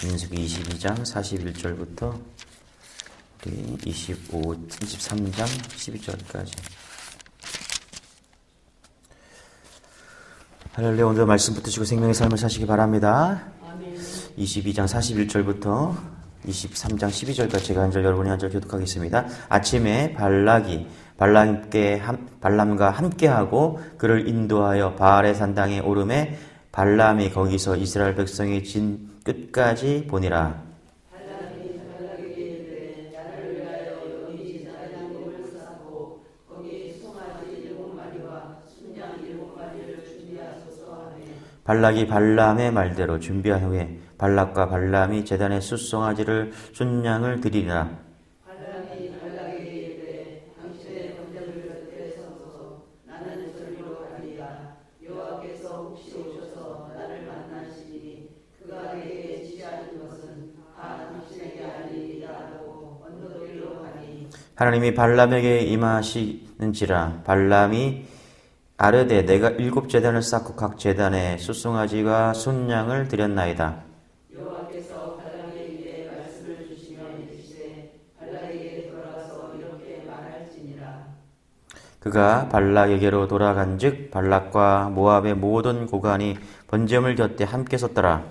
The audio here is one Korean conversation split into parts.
민수기 22장 41절부터 우리 23장 12절까지. 할렐루야. 오늘 말씀 붙드시고 생명의 삶을 사시기 바랍니다. 22장 41절부터 23장 12절까지 제가 한 절 여러분이 한 절 교독하겠습니다. 아침에 발람과 함께하고 그를 인도하여 바알의 산당에 오르매 발람이 거기서 이스라엘 백성의 진 끝까지 보니라. 발락이 발람의 말대로 준비한 후에 발락과 발람이 제단에 숫송아지를 순양을 드리리라. 발람이 발락에게 이르되 당신의 번제물 곁에 서서 나는 저리로 가리라. 여호와께서 혹시 오셔서 나를 만나시니 그가 내게 지시하는 것은 다 당신에게 알리리라 하고 언덕으로 가니. 하나님이 발람에게 임하시는지라. 발람이 아르되 내가 7 제단을 쌓고 각 제단에 숫송아지와 순양을 드렸나이다. 여호와께서 발람에게 말씀을 주시며 이르시되 발락에게 돌아가서 이렇게 말할지니라. 그가 발락에게로 돌아간즉 발락과 모압의 모든 고관이 번제물 곁에 함께 섰더라.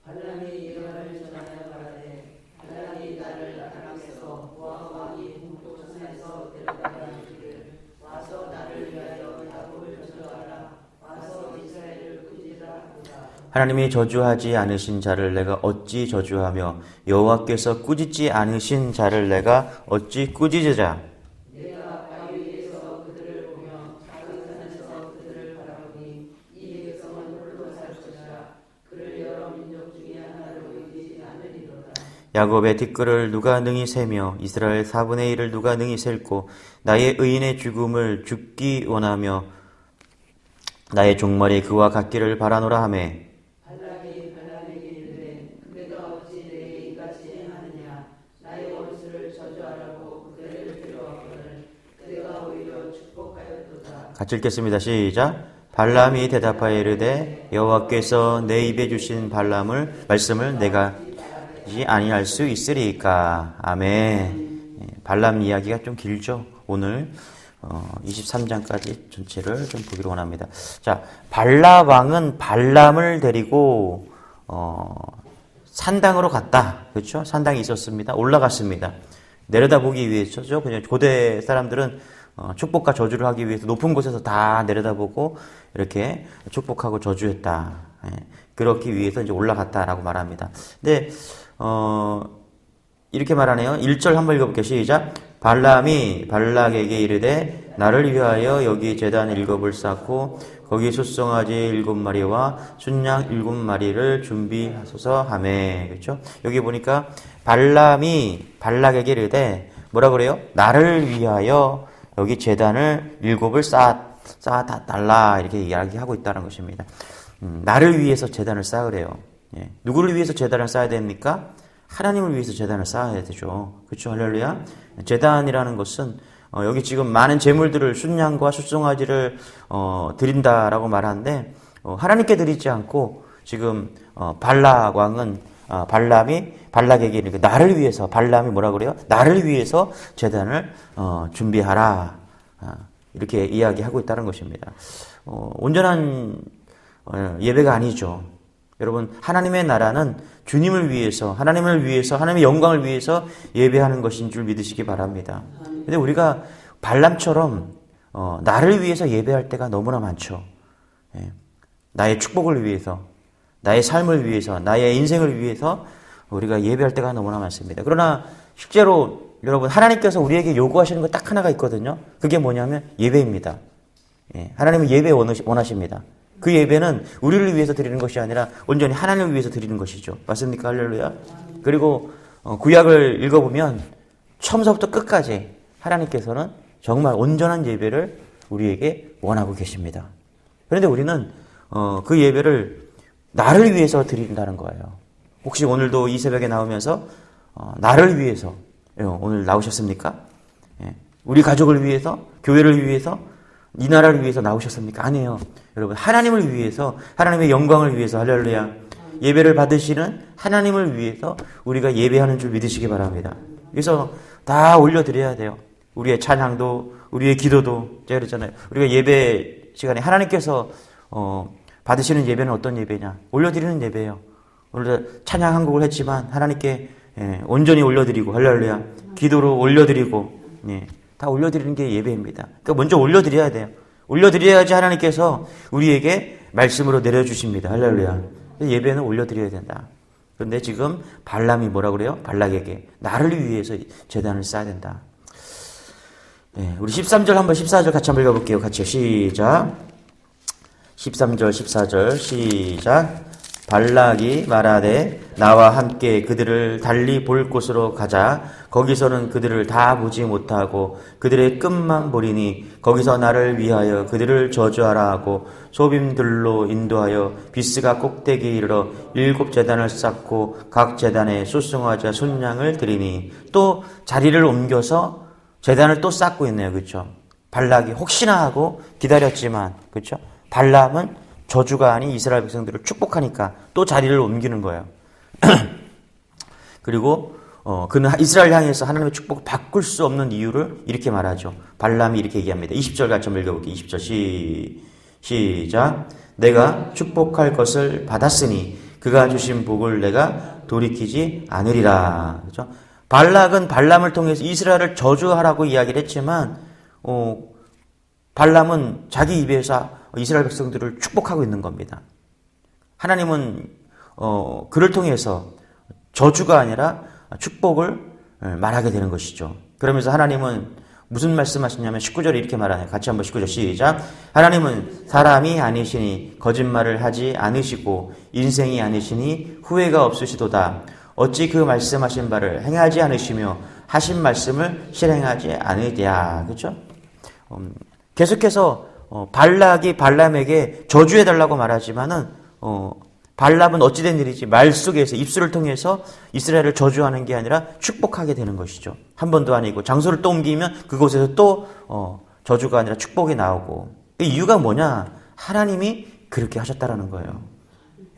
발람이 여호와를 전하여 말하되 발락이 나를 아람에서 모압 왕이 북동산에서 데려다가 이르기를 와서 나를 위하여 하나님이 저주하지 않으신 자를 내가 어찌 저주하며 여호와께서 꾸짖지 않으신 자를 내가 어찌 꾸짖으랴. 내가 바위 위에서 그들을 보며 작은 산에서 그들을 바라보니 이 백성은 홀로 살 것이라. 그를 여러 민족 중에 하나로 여기지 않으리로다. 야곱의 뒷글을 누가 능히 세며 이스라엘 4분의 1을 누가 능히 셀고 나의 의인의 죽음을 죽기 원하며 나의 종말이 그와 같기를 바라노라 하매. 발락이 발람에게 이르되 그대가 어찌 내게 이같이 하느냐. 나의 원수를 저주하라고 그대를 데려왔거늘 그대가 오히려 축복하였도다. 같이 읽겠습니다. 시작. 발람이 대답하여 이르되 여호와께서 내 입에 주신 말씀을 내가 아니할 수 있으리까. 아멘. 발람 이야기가 좀 길죠. 오늘 23장까지 전체를 좀 보기로 원합니다. 자, 발람 왕은 발람을 데리고 산당으로 갔다. 그렇죠? 산당이 있었습니다. 올라갔습니다. 내려다보기 위해서죠. 그냥 고대 사람들은 축복과 저주를 하기 위해서 높은 곳에서 다 내려다보고 이렇게 축복하고 저주했다. 그렇기 위해서 이제 올라갔다라고 말합니다. 근데 이렇게 말하네요. 1절 한번 읽어볼게요. 시작. 발람이 발락에게 이르되 나를 위하여 여기 제단 7을 쌓고 거기 숫송아지 7마리와 순양 7마리를 준비하소서 하매. 그렇죠? 여기 보니까 발람이 발락에게 이르되 뭐라 그래요? 나를 위하여 여기 제단을 7을 쌓아달라 이렇게 이야기하고 있다는 것입니다. 나를 위해서 제단을 쌓으래요. 예. 누구를 위해서 제단을 쌓아야 됩니까? 하나님을 위해서 제단을 쌓아야 되죠. 그렇죠? 할렐루야. 제단이라는 것은 여기 지금 많은 제물들을 순양과 숫송아지를 드린다라고 말하는데 하나님께 드리지 않고 지금 발락 왕은 발람이 발락에게 나를 위해서 발람이 뭐라 그래요? 나를 위해서 제단을 준비하라 이렇게 이야기하고 있다는 것입니다. 온전한 예배가 아니죠. 여러분, 하나님의 나라는 주님을 위해서, 하나님의 영광을 위해서 예배하는 것인 줄 믿으시기 바랍니다. 근데 우리가 발람처럼 나를 위해서 예배할 때가 너무나 많죠. 예. 나의 축복을 위해서, 나의 삶을 위해서, 나의 인생을 위해서 우리가 예배할 때가 너무나 많습니다. 그러나 실제로 여러분, 하나님께서 우리에게 요구하시는 것 딱 하나가 있거든요. 그게 뭐냐면 예배입니다. 예. 하나님은 예배 원하십니다. 그 예배는 우리를 위해서 드리는 것이 아니라 온전히 하나님을 위해서 드리는 것이죠. 맞습니까? 할렐루야. 그리고 구약을 읽어보면 처음서부터 끝까지 하나님께서는 정말 온전한 예배를 우리에게 원하고 계십니다. 그런데 우리는 그 예배를 나를 위해서 드린다는 거예요. 혹시 오늘도 이 새벽에 나오면서 나를 위해서 오늘 나오셨습니까? 우리 가족을 위해서, 교회를 위해서, 이 나라를 위해서 나오셨습니까? 아니에요. 여러분, 하나님을 위해서, 하나님의 영광을 위해서, 할렐루야. 예배를 받으시는 하나님을 위해서 우리가 예배하는 줄 믿으시기 바랍니다. 그래서 다 올려드려야 돼요. 우리의 찬양도, 우리의 기도도. 제가 그랬잖아요. 우리가 예배 시간에 하나님께서 받으시는 예배는 어떤 예배냐? 올려드리는 예배예요. 오늘 찬양 한 곡을 했지만 하나님께 온전히 올려드리고, 할렐루야. 기도로 올려드리고, 다 올려드리는 게 예배입니다. 그러니까 먼저 올려드려야 돼요. 올려드려야지 하나님께서 우리에게 말씀으로 내려주십니다. 할렐루야. 예배는 올려드려야 된다. 그런데 지금 발람이 뭐라고 그래요? 발락에게 나를 위해서 제단을 쌓아야 된다. 우리 13절 한번 14절 같이 한번 읽어볼게요. 같이요. 시작. 13절 14절 시작. 발락이 말하되 나와 함께 그들을 달리 볼 곳으로 가자. 거기서는 그들을 다 보지 못하고 그들의 끝만 보리니 거기서 나를 위하여 그들을 저주하라 하고 소빔들로 인도하여 비스가 꼭대기에 이르러 7 제단을 쌓고 각 제단에 소송하자 순양을 드리니 또 자리를 옮겨서 제단을 또 쌓고 있네요. 그렇죠? 발락이 혹시나 하고 기다렸지만, 그렇죠? 발람은 저주가 아닌 이스라엘 백성들을 축복하니까 또 자리를 옮기는 거예요. 그리고 그는 이스라엘 향해서 하나님의 축복을 바꿀 수 없는 이유를 이렇게 말하죠. 발람이 이렇게 얘기합니다. 20절 같이 한번 읽어볼게요. 20절 시작. 내가 축복할 것을 받았으니 그가 주신 복을 내가 돌이키지 않으리라. 그렇죠? 발락은 발람을 통해서 이스라엘을 저주하라고 이야기를 했지만 발람은 자기 입에서 이스라엘 백성들을 축복하고 있는 겁니다. 하나님은 그를 통해서 저주가 아니라 축복을 말하게 되는 것이죠. 그러면서 하나님은 무슨 말씀하시냐면 19절에 이렇게 말하네요. 같이 한번 19절 시작. 하나님은 사람이 아니시니 거짓말을 하지 않으시고 인생이 아니시니 후회가 없으시도다. 어찌 그 말씀하신 바를 행하지 않으시며 하신 말씀을 실행하지 않으랴. 그렇죠? 계속해서 발락이 발람에게 저주해달라고 말하지만은 발람은 어찌된 일이지 말 속에서 입술을 통해서 이스라엘을 저주하는 게 아니라 축복하게 되는 것이죠. 한 번도 아니고 장소를 또 옮기면 그곳에서 또 저주가 아니라 축복이 나오고. 이유가 뭐냐? 하나님이 그렇게 하셨다라는 거예요.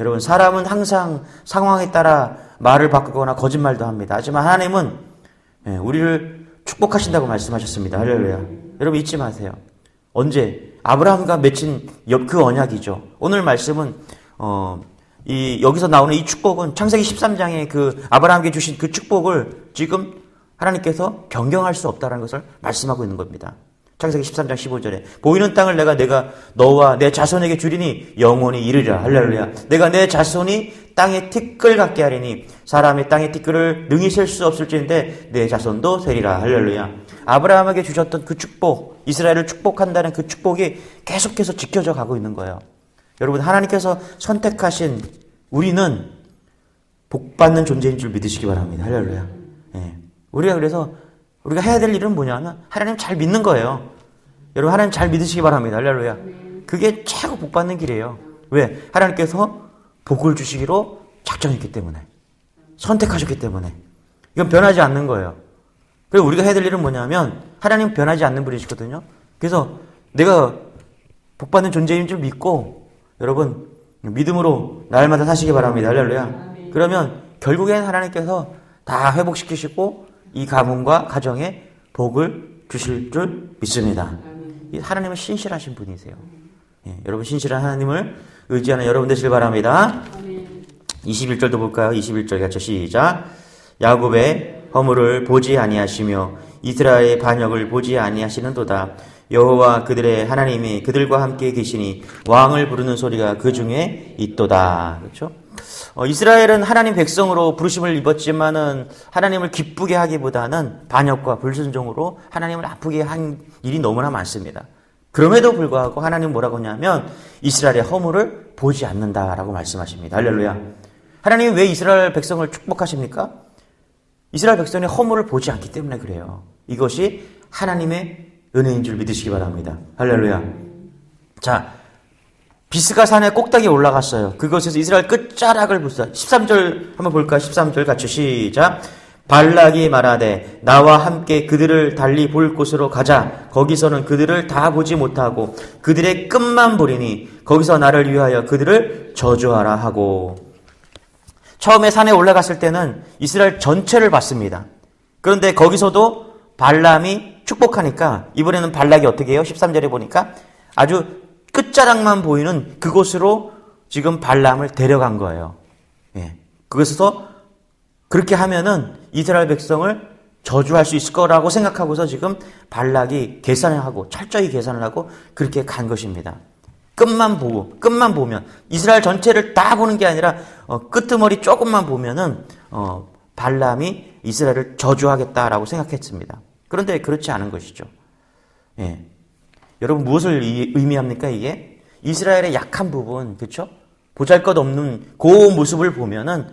여러분, 사람은 항상 상황에 따라 말을 바꾸거나 거짓말도 합니다. 하지만 하나님은 우리를 축복하신다고 말씀하셨습니다. 할렐루야. 여러분 잊지 마세요. 언제? 아브라함과 맺힌 그 언약이죠. 오늘 말씀은 여기서 나오는 이 축복은 창세기 13장에 그 아브라함에게 주신 그 축복을 지금 하나님께서 변경할 수 없다는 것을 말씀하고 있는 겁니다. 창세기 13장 15절에 보이는 땅을 내가 너와 내 자손에게 주리니 영원히 이르리라. 할렐루야. 내가 내 자손이 땅의 티끌 같게 하리니 사람의 땅의 티끌을 능히 셀 수 없을지인데 내 자손도 세리라. 할렐루야. 아브라함에게 주셨던 그 축복, 이스라엘을 축복한다는 그 축복이 계속해서 지켜져 가고 있는 거예요. 여러분, 하나님께서 선택하신 우리는 복받는 존재인 줄 믿으시기 바랍니다. 할렐루야. 우리가 해야 될 일은 뭐냐면 하나님 잘 믿는 거예요. 여러분, 하나님 잘 믿으시기 바랍니다. 할렐루야. 그게 최고 복받는 길이에요. 왜? 하나님께서 복을 주시기로 작정했기 때문에, 선택하셨기 때문에. 이건 변하지 않는 거예요. 그리고 우리가 해야 될 일은 뭐냐면 하나님 변하지 않는 분이시거든요. 그래서 내가 복받는 존재인 줄 믿고 여러분 믿음으로 날마다 사시기 바랍니다. 할렐루야. 그러면 결국엔 하나님께서 다 회복시키시고 이 가문과 가정에 복을 주실 줄 믿습니다. 하나님은 신실하신 분이세요. 여러분, 신실한 하나님을 의지하는 여러분 되시길 바랍니다. 21절도 볼까요? 21절 같이 시작. 야곱의 허물을 보지 아니하시며 이스라엘의 반역을 보지 아니하시는도다. 여호와 그들의 하나님이 그들과 함께 계시니 왕을 부르는 소리가 그 중에 있도다. 그렇죠? 이스라엘은 하나님 백성으로 부르심을 입었지만은 하나님을 기쁘게 하기보다는 반역과 불순종으로 하나님을 아프게 한 일이 너무나 많습니다. 그럼에도 불구하고 하나님 뭐라고 하냐면 이스라엘의 허물을 보지 않는다라고 말씀하십니다. 할렐루야. 하나님이 왜 이스라엘 백성을 축복하십니까? 이스라엘 백성의 허물을 보지 않기 때문에 그래요. 이것이 하나님의 은혜인 줄 믿으시기 바랍니다. 할렐루야. 자, 비스가 산의 꼭대기에 올라갔어요. 그것에서 이스라엘 끝자락을 보세요. 13절 한번 볼까요? 13절 같이 시작. 발락이 말하되 나와 함께 그들을 달리 볼 곳으로 가자. 거기서는 그들을 다 보지 못하고 그들의 끝만 보리니 거기서 나를 위하여 그들을 저주하라 하고. 처음에 산에 올라갔을 때는 이스라엘 전체를 봤습니다. 그런데 거기서도 발람이 축복하니까 이번에는 발락이 어떻게 해요? 13절에 보니까 아주 끝자락만 보이는 그곳으로 지금 발람을 데려간 거예요. 예. 그것에서 그렇게 하면은 이스라엘 백성을 저주할 수 있을 거라고 생각하고서 지금 발락이 계산을 하고 철저히 계산을 하고 그렇게 간 것입니다. 끝만 보면 이스라엘 전체를 다 보는 게 아니라 끄트머리 조금만 보면은 발람이 이스라엘을 저주하겠다라고 생각했습니다. 그런데 그렇지 않은 것이죠. 예. 여러분 무엇을 의미합니까 이게? 이스라엘의 약한 부분, 그렇죠? 보잘것없는 그 모습을 보면은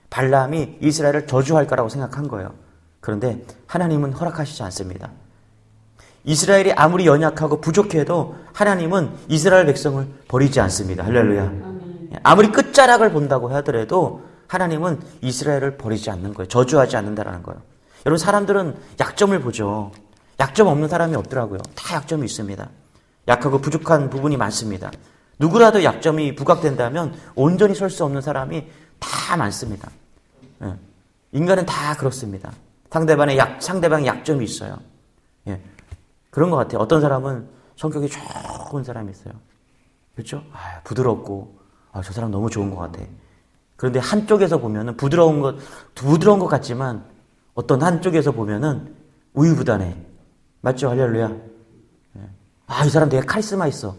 발람이 이스라엘을 저주할 거라고 생각한 거예요. 그런데 하나님은 허락하시지 않습니다. 이스라엘이 아무리 연약하고 부족해도 하나님은 이스라엘 백성을 버리지 않습니다. 할렐루야. 아무리 끝자락을 본다고 하더라도 하나님은 이스라엘을 버리지 않는 거예요. 저주하지 않는다라는 거예요. 여러분 사람들은 약점을 보죠. 약점 없는 사람이 없더라고요. 다 약점이 있습니다. 약하고 부족한 부분이 많습니다. 누구라도 약점이 부각된다면 온전히 설 수 없는 사람이 다 많습니다. 인간은 다 그렇습니다. 상대방의 약점이 있어요. 예. 그런 것 같아요. 어떤 사람은 성격이 좋은 사람이 있어요. 그렇죠? 부드럽고, 저 사람 너무 좋은 것 같아. 그런데 한쪽에서 보면은 부드러운 것 같지만 어떤 한쪽에서 보면은 우유부단해. 맞죠? 할렐루야. 이 사람 되게 카리스마 있어.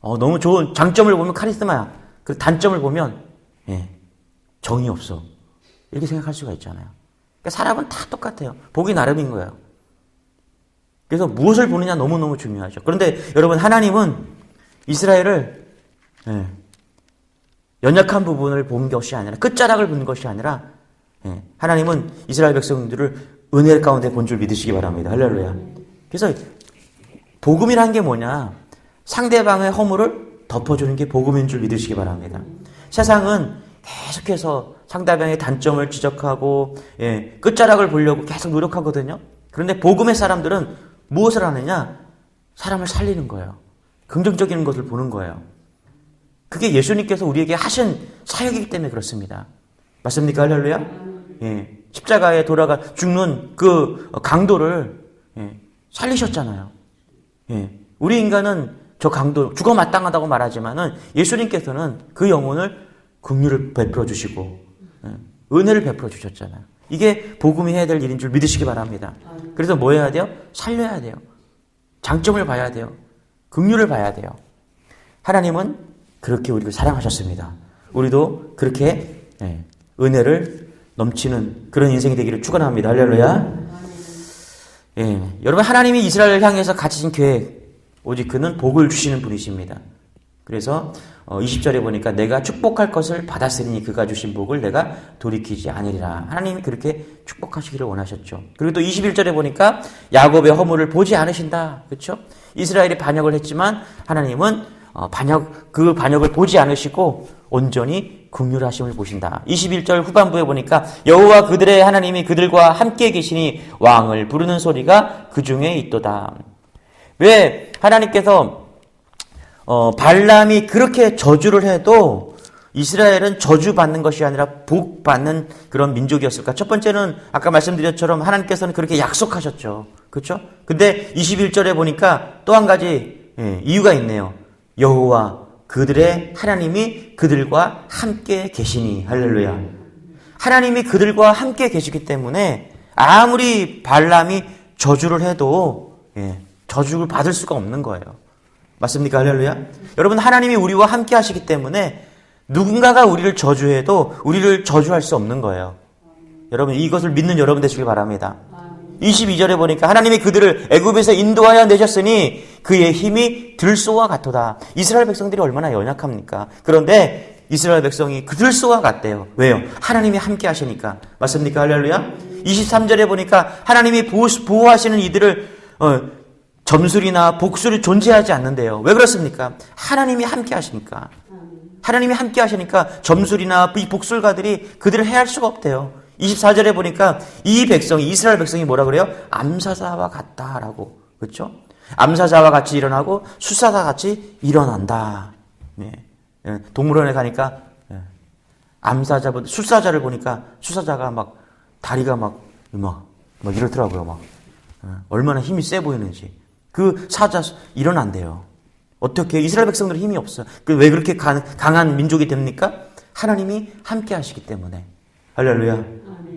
너무 좋은 장점을 보면 카리스마야. 그 단점을 보면 정이 없어. 이렇게 생각할 수가 있잖아요. 그러니까 사람은 다 똑같아요. 보기 나름인 거예요. 그래서 무엇을 보느냐 너무너무 중요하죠. 그런데 여러분 하나님은 이스라엘을 연약한 부분을 본 것이 아니라 끝자락을 본 것이 아니라 하나님은 이스라엘 백성들을 은혜 가운데 본 줄 믿으시기 바랍니다. 할렐루야. 그래서 복음이라는 게 뭐냐? 상대방의 허물을 덮어주는 게 복음인 줄 믿으시기 바랍니다. 세상은 계속해서 상대방의 단점을 지적하고 끝자락을 보려고 계속 노력하거든요. 그런데 복음의 사람들은 무엇을 하느냐? 사람을 살리는 거예요. 긍정적인 것을 보는 거예요. 그게 예수님께서 우리에게 하신 사역이기 때문에 그렇습니다. 맞습니까? 할렐루야? 십자가에 돌아가 죽는 그 강도를 살리셨잖아요. 우리 인간은 저 강도 죽어 마땅하다고 말하지만은 예수님께서는 그 영혼을 긍휼을 베풀어 주시고 은혜를 베풀어 주셨잖아요. 이게 복음이 해야 될 일인 줄 믿으시기 바랍니다. 그래서 뭐 해야 돼요? 살려야 돼요. 장점을 봐야 돼요. 긍휼을 봐야 돼요. 하나님은 그렇게 우리를 사랑하셨습니다. 우리도 그렇게 은혜를 넘치는 그런 인생이 되기를 축원합니다. 할렐루야. 여러분 하나님이 이스라엘을 향해서 가지신 계획, 오직 그는 복을 주시는 분이십니다. 그래서 20절에 보니까 내가 축복할 것을 받았으니 그가 주신 복을 내가 돌이키지 아니리라. 하나님이 그렇게 축복하시기를 원하셨죠. 그리고 또 21절에 보니까 야곱의 허물을 보지 않으신다. 그렇죠? 이스라엘이 반역을 했지만 하나님은 그 반역을 보지 않으시고 온전히 긍휼하심을 보신다. 21절 후반부에 보니까 여호와 그들의 하나님이 그들과 함께 계시니 왕을 부르는 소리가 그 중에 있도다. 왜 하나님께서 발람이 그렇게 저주를 해도 이스라엘은 저주받는 것이 아니라 복받는 그런 민족이었을까? 첫 번째는 아까 말씀드렸처럼 하나님께서는 그렇게 약속하셨죠. 그렇죠? 근데 21절에 보니까 또 한 가지 이유가 있네요. 여호와 그들의 하나님이 그들과 함께 계시니. 할렐루야. 하나님이 그들과 함께 계시기 때문에 아무리 발람이 저주를 해도 저주를 받을 수가 없는 거예요. 맞습니까? 할렐루야. 여러분 하나님이 우리와 함께 하시기 때문에 누군가가 우리를 저주해도 우리를 저주할 수 없는 거예요. 여러분 이것을 믿는 여러분 되시길 바랍니다. 22절에 보니까 하나님이 그들을 애굽에서 인도하여 내셨으니 그의 힘이 들소와 같도다. 이스라엘 백성들이 얼마나 연약합니까? 그런데 이스라엘 백성이 그 들소와 같대요. 왜요? 하나님이 함께 하시니까. 맞습니까? 할렐루야. 23절에 보니까 하나님이 보호하시는 이들을 점술이나 복술이 존재하지 않는데요. 왜 그렇습니까? 하나님이 함께 하시니까. 하나님이 함께 하시니까 점술이나 이 복술가들이 그들을 해할 수가 없대요. 24절에 보니까 이 백성이, 이스라엘 백성이 뭐라 그래요? 암사자와 같다라고. 그렇죠? 암사자와 같이 일어나고 수사자 같이 일어난다. 동물원에 가니까 술사자를 보니까 술사자가 막 다리가 막 이렇더라고요. 얼마나 힘이 세 보이는지. 그 사자 일어난대요. 어떻게 이스라엘 백성들은 힘이 없어요. 왜 그렇게 강한 민족이 됩니까? 하나님이 함께 하시기 때문에. 할렐루야.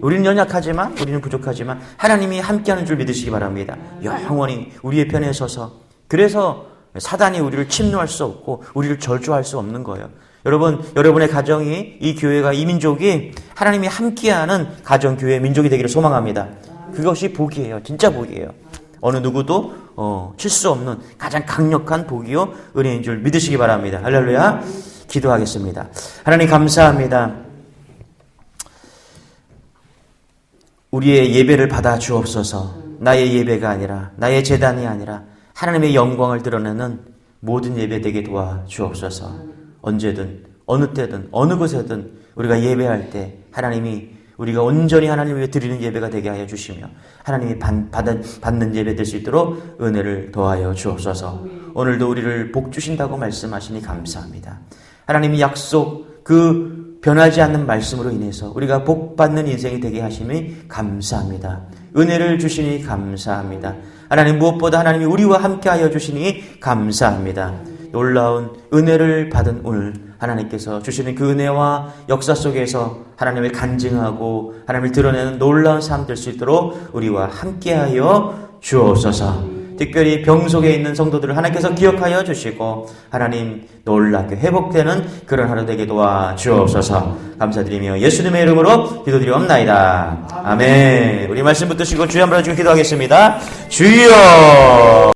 우리는 연약하지만, 우리는 부족하지만 하나님이 함께하는 줄 믿으시기 바랍니다. 영원히 우리의 편에 서서. 그래서 사단이 우리를 침노할 수 없고 우리를 저주할 수 없는 거예요. 여러분, 여러분의 가정이, 이 교회가, 이 민족이 하나님이 함께하는 가정, 교회, 민족이 되기를 소망합니다. 그것이 복이에요. 진짜 복이에요. 어느 누구도 칠 수 없는 가장 강력한 복이요 은혜인 줄 믿으시기 바랍니다. 할렐루야. 기도하겠습니다. 하나님 감사합니다. 우리의 예배를 받아 주옵소서. 나의 예배가 아니라, 나의 제단이 아니라 하나님의 영광을 드러내는 모든 예배 되게 도와 주옵소서. 언제든 어느 때든 어느 곳에든 우리가 예배할 때 하나님이 우리가 온전히 하나님을 위해 드리는 예배가 되게 하여 주시며 하나님이 받는 예배 될 수 있도록 은혜를 더하여 주옵소서. 오늘도 우리를 복 주신다고 말씀하시니 감사합니다. 하나님이 약속 그 변하지 않는 말씀으로 인해서 우리가 복 받는 인생이 되게 하심이 감사합니다. 은혜를 주시니 감사합니다. 하나님 무엇보다 하나님이 우리와 함께하여 주시니 감사합니다. 놀라운 은혜를 받은 오늘 하나님께서 주시는 그 은혜와 역사 속에서 하나님을 간증하고 하나님을 드러내는 놀라운 삶 될 수 있도록 우리와 함께하여 주옵소서. 특별히 병 속에 있는 성도들을 하나님께서 기억하여 주시고 하나님 놀랍게 회복되는 그런 하루 되게 도와 주옵소서. 감사드리며 예수님의 이름으로 기도드리옵나이다. 아멘. 우리 말씀 붙드시고 주여 한번 해주시고 기도하겠습니다. 주여.